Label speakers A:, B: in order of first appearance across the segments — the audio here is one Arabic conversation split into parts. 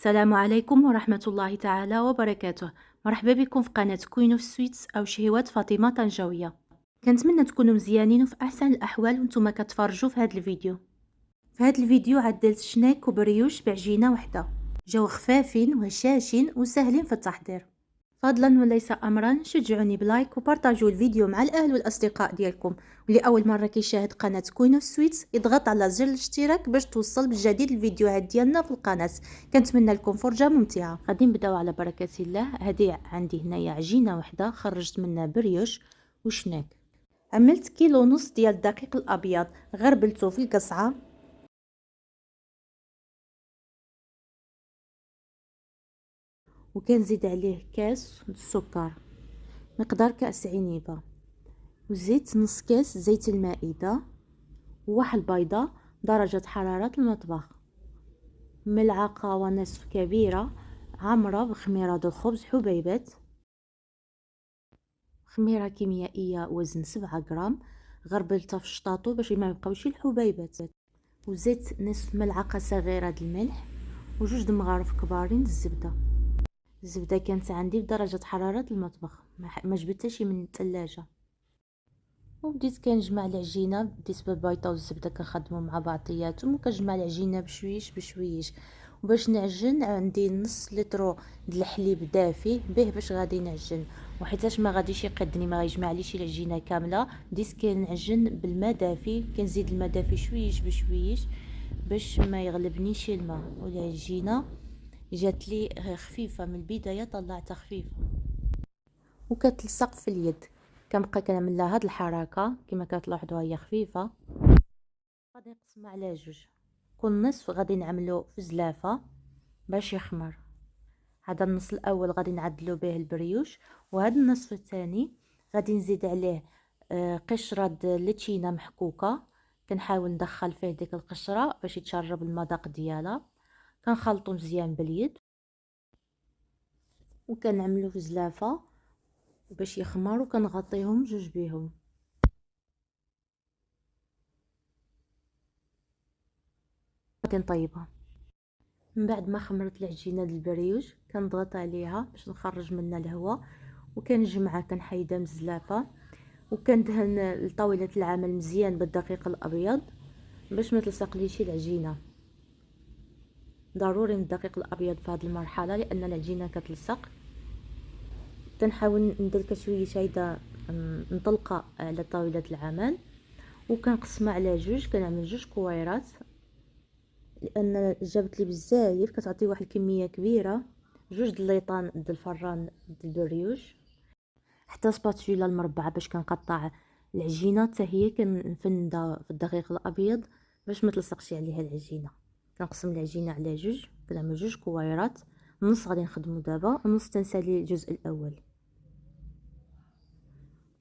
A: السلام عليكم ورحمة الله تعالى وبركاته. مرحبا بكم في قناة كوينو في سويتس أو شهوات فاطمة طنجاوية. كنتمنى تكونوا مزيانين وفي أحسن الأحوال وانتم كتفرجوا في هذا الفيديو. في هذا الفيديو عدلت شناك وبريوش بعجينة وحدة، جاو خفافين وهشاشين وسهلين في التحضير. فضلا وليس امرا شجعوني بلايك وبارطاجوا الفيديو مع الاهل والاصدقاء ديالكم، واللي اول مره كيشاهد قناه كوينو سويتس يضغط على زر الاشتراك باش توصل بجديد الفيديوهات ديالنا في القناه. كنتمنى لكم فرجه ممتعه. غادي نبداو على بركه الله. هذه عندي هنايا عجينه وحده خرجت منها بريوش وشناك. عملت كيلو ونص ديال الدقيق الابيض، غربلته في القصعه وكنزيد عليه كاس السكر مقدار كاس عنيبه، وزيت نص كاس زيت المائدة، وواحد البيضة درجة حرارة المطبخ، ملعقة ونصف كبيرة عمرة بخميرة الخبز حبيبات، خميرة كيميائية وزن 7 غرام غربلتها في الشطاطو باش ما يبقاوش الحبيبات، وزيت نصف ملعقة صغيرة الملح، وجوج د مغارف كبارين الزبدة. الزبدة كانت عندي بدرجة حرارة المطبخ، ما جبتهاش من الثلاجة. وبديت كنجمع العجينه، بديت بالبيضه والزبده كنخدمهم مع بعضياتهم وكنجمع العجينه بشويش بشويش. وباش نعجن عندي نص لتر د الحليب دافي به باش غادي نعجن، وحيتاش ما غاديش يقدني ما يجمعليش العجينه كامله، بديت كنعجن بالماء دافي، كنزيد الماء دافي شويش بشويش باش ما يغلبنيش الماء. والعجينه جات لي خفيفه من البدايه، طلعتها خفيفه وكتلصق في اليد. كنبقى كنعمل لها هاد الحركه كما كتلاحظوا هي خفيفه. غادي نقسمها على جوج، كل نصف غادي نعملو في زلافه باش يخمر. هذا النص الاول غادي نعدلو به البريوش، وهذا النصف الثاني غادي نزيد عليه قشره د لتشينا محكوكه، كنحاول ندخل فيه ديك القشره باش يتشرب المذاق ديالها. كنخلطو مزيان باليد وكنعملو في زلافه باش يخمر، وكنغطيهم جوج بيهم. غادي نطيبها من بعد ما خمرت العجينه ديال البريوش، كنضغط عليها باش نخرج منها الهواء، وكنجمعها كنحيدها من الزلافه، وكندهن طاوله العمل مزيان بالدقيق الابيض باش ما تلصقليش العجينه. ضروري من الدقيق الابيض في هذه المرحله لان العجينه كتلصق. كنحاول ندير شويه هيدا نطلقها على طاوله العمل، وكنقسمها على جوج، كنعمل جوج كويرات لان جابت لي بزاف كتعطي واحد الكميه كبيره. جوج د الليطان د الفران د البريوش، حتى سباتولا المربعه باش كنقطع العجينه حتى هي كنفندها في الدقيق الابيض باش ما تلصقش عليها العجينه. كنقسم العجينه على جوج، كنعمل جوج كويرات، نص غادي نخدمو دابا ونص تنسالي الجزء الاول.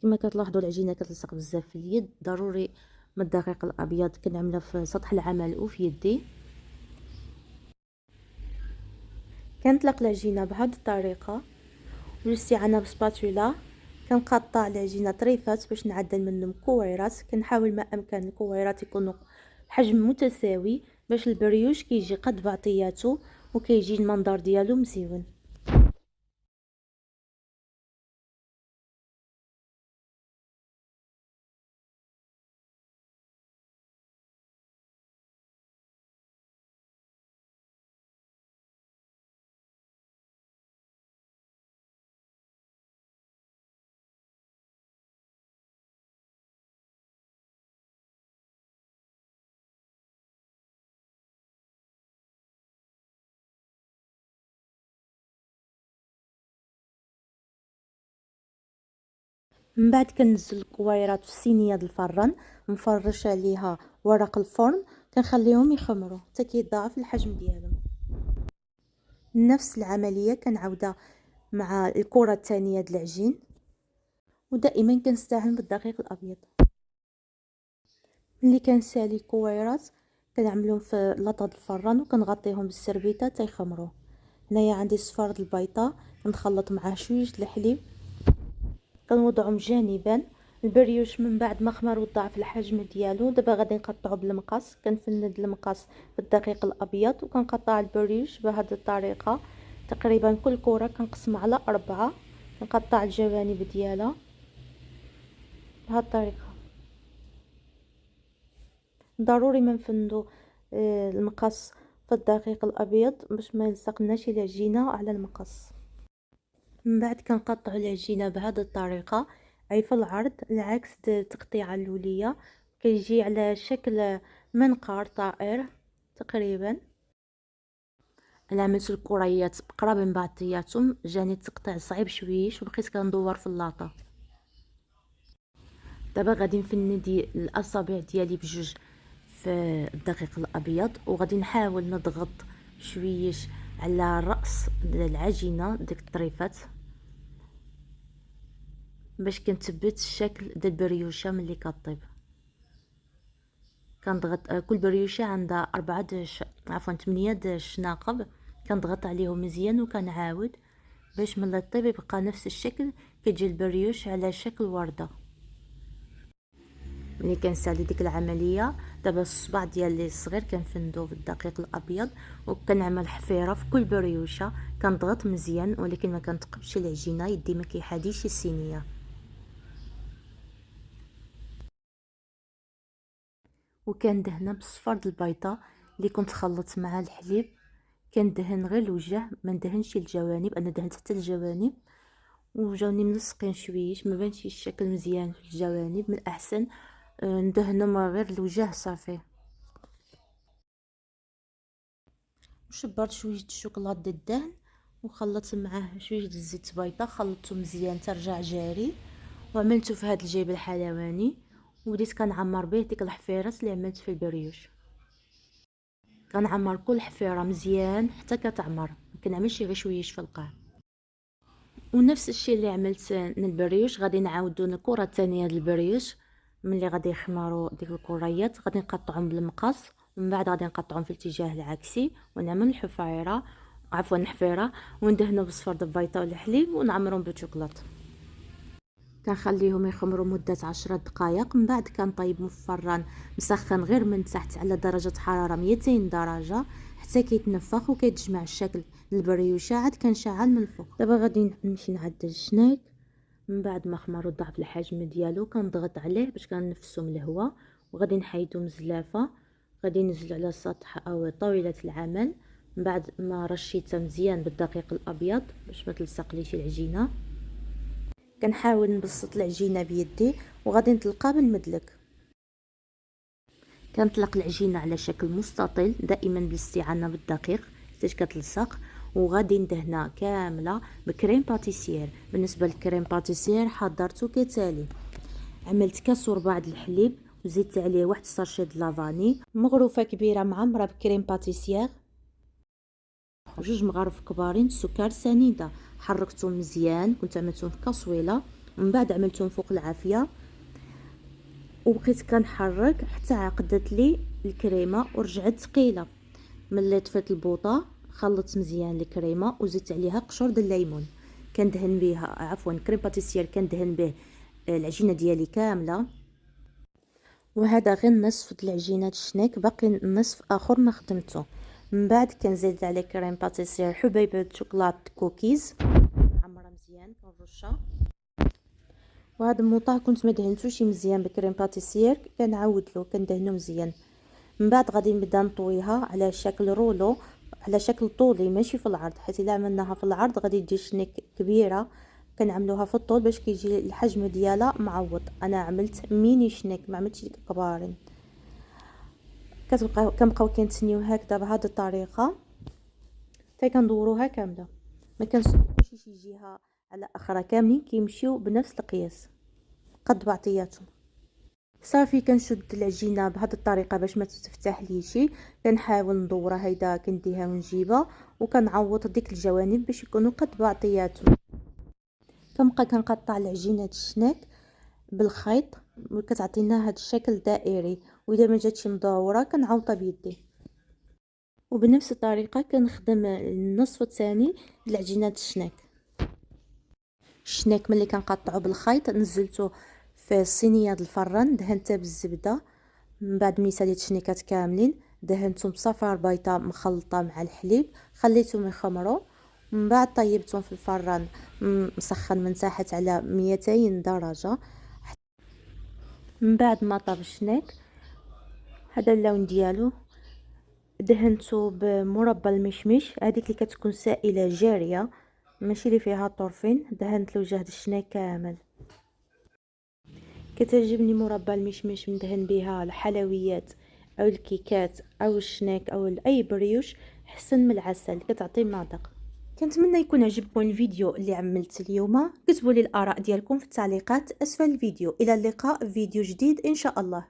A: كما كتلاحظوا العجينه كتلصق بزاف في اليد، ضروري من الدقيق الابيض. كنعملها في سطح العمل وفي يدي. كنطلق العجينه بهذه الطريقه بالاستعانه بسباتولا. كنقطع العجينه طريفات باش نعدل منهم كويرات. كنحاول ما امكن الكويرات يكونوا حجم متساوي باش البريوش كيجي قد بعضياته وكيجي المنظر ديالو مزيون. من بعد كنزل الكويرات في الصينيه ديال الفران، نفرش عليها ورق الفرن، كنخليهم يخمروا حتى كيضاعف الحجم ديالهم. نفس العمليه كنعاودها مع الكره الثانيه د العجين، ودائما كنستعن بالدقيق الابيض. ملي كنسالي الكويرات كنعملهم في لاطه الفران وكنغطيهم بالسربيته حتى يخمروا. هنايا عندي صفار د البيضه كنخلط معاه شويه د الحليب، كنوضعهم جانبا. البريوش من بعد ما خمر وضاعف الحجم ديالو، دابا غادي نقطعو بالمقص. كنفند المقص بالدقيق الابيض وكنقطع البريوش بهذه الطريقه. تقريبا كل كره كنقسمها على 4، كنقطع الجوانب ديالها بهذه الطريقه. ضروري ما نفندو المقص في الدقيق الابيض باش ما يلصقناش العجينه على المقص. من بعد كنقطعوا العجينه بهذه الطريقه، اي في العرض العكس التقطيعه الاوليه، كيجي على شكل منقار طائر تقريبا. انا عملت الكريات بقراب من بعضياتهم، جاني التقطيع صعيب شويش وبقيت كندور في اللاطه. دابا غادي نفند الاصابع ديالي بجوج في الدقيق الابيض، وغادي نحاول نضغط شويش على الراس العجينه ديك الطريفات باش كنثبت الشكل ديال البريوشه ملي كطيب. كنضغط كل بريوشه عندها 8 د الشناقب، كنضغط عليهم مزيان وكنعاود باش ملي طيب يبقى نفس الشكل، كتجي البريوش على شكل ورده. ملي كنسالي ديك العمليه، دابا الصباع ديالي الصغير كنفندو بالدقيق الابيض وكنعمل حفيره في كل بريوشه، كنضغط مزيان ولكن ما كنتقبش العجينه، يدي ما كيحاديش الصينيه. وكندهنها بالصفار د البيضه اللي كنت خلطت مع الحليب. كندهن غير الوجه، ما ندهنش الجوانب، انا دهنت حتى الجوانب وجاوني ملصقين شويش، ما بانش الشكل مزيان في الجوانب. من الاحسن ندهنهم غير الوجه صافي. وشبرت شويه الشوكولاط ديال الدهن وخلطت معاه شويه الزيت بيضه، خلطته مزيان ترجع جاري، وعملته في هذا الجيب الحلواني، وبديت كنعمر به ديك الحفيرات اللي عملت في البريوش. كنعمر كل حفيره مزيان حتى كتعمر، ما كنعملش غير شويش في القاع. ونفس الشيء اللي عملت البريوش غادي نعاودو الكره الثانيه ديال البريوش. ملي غادي يخمروا ديك الكريات غادي نقطعهم بالمقص، ومن بعد غادي نقطعهم في الاتجاه العكسي ونعمل الحفيره، عفوا الحفيره، وندهنوا بالصفر د البيضه والحليب ونعمرهم بالشوكولاط. كنخليهم يخمروا مده 10 دقائق، من بعد كنطيبهم في فران مسخن غير من تحت على درجه حراره 200 درجه حتى كيتنفخ وكيتجمع الشكل البريوشه. عاد كنشعل من الفوق. دابا غادي نمشي نعدل الشناك. من بعد ما خمر وضعف الحجم ديالو كنضغط عليه باش كنفسو من الهواء، وغادي نحيدو من الزلافه. غادي ننزلو على سطح او طاوله العمل. من بعد ما رشيتها مزيان بالدقيق الابيض باش ما تلصقليش العجينه، كنحاول نبسط العجينه بيدي وغادي نطلقها بالمدلك. كنطلق العجينه على شكل مستطيل دائما بالاستعانه بالدقيق حتى كتلصق، وغادي ندهنها كامله بكريم باتيسير. بالنسبه للكريم باتيسير حضرته كتالي: عملت كاس وربع د الحليب وزدت عليه واحد الساشي د لافاني، مغروفه كبيره معمره بكريم باتيسير، جوج مغارف كبارين سكر سنيده. حركتهم مزيان، كنت عملتهم في كاسويله، ومن بعد عملتهم فوق العافيه وبقيت كنحرك حتى عقدت لي الكريمه ورجعت ثقيله. ملي طفيت البوطه خلطت مزيان الكريمه وزدت عليها قشور د الليمون. كندهن بها كريم باتيسير كندهن به العجينه ديالي كامله. وهذا غير نصف د العجينه الشناك، باقي النصف اخر ما خدمته. من بعد كنزيد عليه كريم باتيسير حبيبه شوكولات كوكيز معمره مزيان كنرشها. وهذا الموطا كنت ما دهنتوش مزيان بكريم باتيسير، كنعاود له كندهنو مزيان. من بعد غادي نبدا نطويها على شكل رولو، على شكل طولي ماشي في العرض، حيت الا عملناها في العرض غادي تجي شنيك كبيره. كنعملوها في الطول باش كيجي الحجم ديالها معوض. انا عملت ميني شنيك، ما عملتش كبارين. كنبقاو كنتنيو هكذا بهذه الطريقه حتى كندوروها كامله، ما كنسبقوش شي جهه على اخرى، كاملين كيمشيو بنفس القياس قد بعضياتهم. صافي كنشد العجينه بهذه الطريقه باش ما تفتح لي شي. كنحاول ندورها هيدا كنديها ونجيبها وكنعوض ديك الجوانب باش يكونوا قد بعضياتهم. كنبقى كنقطع العجينه الشناك بالخيط وكتعطينا هذا الشكل دائري، واذا ما جاتش مدوره كنعوضها بيدي. وبنفس الطريقه كنخدم النصف الثاني العجينه الشناك. الشناك ملي كنقطعو بالخيط نزلته في الصينيه د الفران دهنتها بالزبده. من بعد ملي ساليت الشنيكات كاملين دهنتهم بصفار بيضاء مخلطه مع الحليب، خليتهم يخمروا. من بعد طيبتهم في الفران مسخن من تحت على 200 درجه. من بعد ما طاب الشنيك هذا اللون ديالو دهنته بمربى المشمش، هذيك اللي كتكون سائله جاريه ماشي اللي فيها طرفين. دهنت له جهد الشنيك كامل. كتعجبني مربى المشمش ندهن بها الحلويات او الكيكات او الشنيك او اي بريوش، احسن من العسل، كتعطي مذاق. كنتمنى يكون عجبكم الفيديو اللي عملت اليوم. كتبوا لي الاراء ديالكم في التعليقات اسفل الفيديو. الى اللقاء في فيديو جديد ان شاء الله.